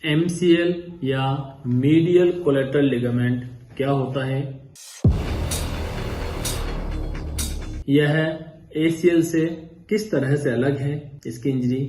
MCL या medial collateral ligament क्या होता है? यह ACL से किस तरह से अलग है? इसकी इंजरी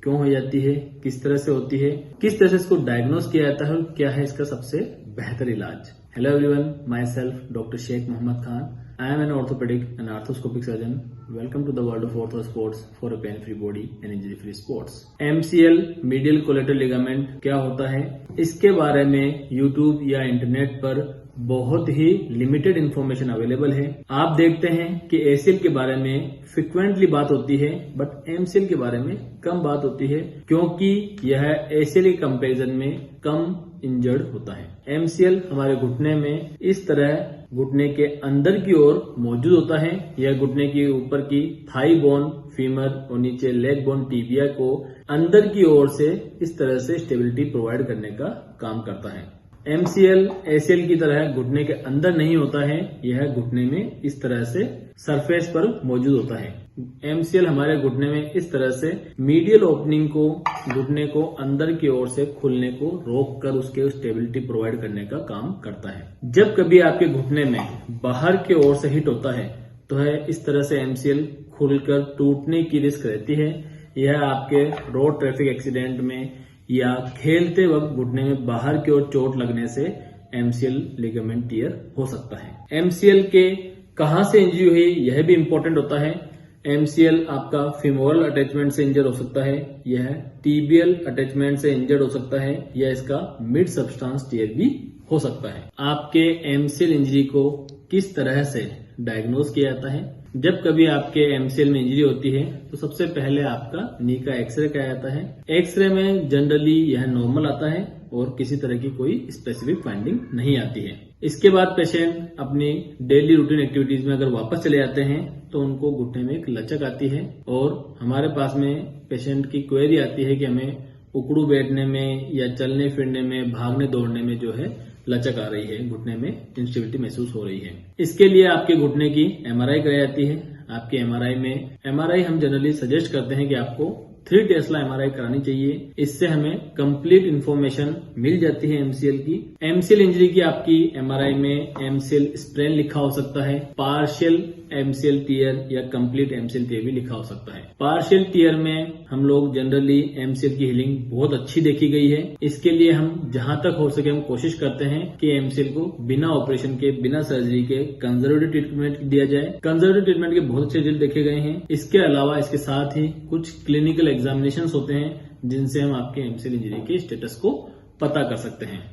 क्यों हो जाती है? किस तरह से होती है? किस तरह से इसको डायग्नोस किया जाता है? क्या है इसका सबसे बेहतर इलाज? Hello everyone, myself doctor Sheikh Mohammad Khan. I am an orthopedic and arthroscopic surgeon. Welcome to the world of ortho sports for a pain-free body and injury-free sports. MCL medial collateral ligament क्या होता है? इसके बारे में YouTube या internet पर बहुत ही limited information available है. आप देखते हैं कि ACL के बारे में फ्रिक्वेंटली बात होती है, बट MCL के बारे में कम बात होती है, क्योंकि यह ACL के कंपैरिजन में कम इंजर्ड होता है. MCL हमारे घुटने में इस तरह घुटने के अंदर की ओर मौजूद होता है. यह घुटने के ऊपर की थाई बोन, फीमर और नीचे लेग बोन, टिबिया को अंदर की ओर से इस तरह से स्टेबिलिटी प्रोवाइड करने का काम करता है. MCL ACL की तरह घुटने के अंदर नहीं होता है. यह घुटने में इस तरह से सरफेस पर मौजूद होता है. MCL हमारे घुटने में इस तरह से मीडियल ओपनिंग को, घुटने को अंदर की ओर से खुलने को रोक कर उसके स्टेबिलिटी प्रोवाइड करने का काम करता है. जब कभी आपके घुटने में बाहर की ओर से हिट होता है तो है इस तरह से MCL खुलकर टूटने की रिस्क रहती है. यह आपके रोड ट्रैफिक एक्सीडेंट में या खेलते वक्त घुटने में बाहर की ओर चोट लगने से MCL लिगामेंट टियर हो सकता है. MCL के कहां से इंजरी हुई यह भी इंपॉर्टेंट होता है. MCL आपका फिमोरल अटैचमेंट से इंजर्ड हो सकता है, यह टीबियल अटैचमेंट से इंजर्ड हो सकता है, या इसका मिड सब्सटेंस टियर भी हो सकता है. आपके MCL इंजरी को किस तरह से डायग्नोस किया जाता है? जब कभी आपके MCL में इंजरी होती है तो सबसे पहले आपका नी का एक्सरे किया जाता है. एक्सरे में जनरली यह नॉर्मल आता है और किसी तरह की कोई स्पेसिफिक फाइंडिंग नहीं आती है. इसके बाद पेशेंट अपनी डेली रूटीन एक्टिविटीज में अगर वापस चले जाते हैं तो उनको घुटने में एक लचक आती है और हमारे पास में पेशेंट की क्वेरी आती है कि हमें उकड़ू बैठने में या चलने फिरने में, भागने दौड़ने में जो है लचक आ रही है, घुटने में इंस्टेबिलिटी महसूस हो रही है. इसके लिए आपके घुटने की MRI कराई जाती है. आपके MRI हम जनरली सजेस्ट करते हैं कि आपको 3 टेस्ला MRI करानी चाहिए. इससे हमें कंप्लीट इंफॉर्मेशन मिल जाती है MCL की. MCL इंजरी की आपकी MRI में MCL स्प्रेन लिखा हो सकता है, पार्शियल MCL टियर या कंप्लीट MCL टियर भी लिखा हो सकता है. पार्शियल टियर में हम लोग जनरली MCL की हीलिंग बहुत अच्छी देखी गई है. इसके लिए हम जहां तक हो सके हम कोशिश करते हैं कि MCL को बिना ऑपरेशन के, बिना सर्जरी के कंजर्वेटिव ट्रीटमेंट दिया जाए. कंजर्वेटिव ट्रीटमेंट के बहुत अच्छे रिजल्ट देखे गए हैं. इसके अलावा इसके साथ ही कुछ क्लिनिकल एग्जामिनेशंस होते हैं जिनसे हम आपके MCL इंजरी के स्टेटस को पता कर सकते हैं.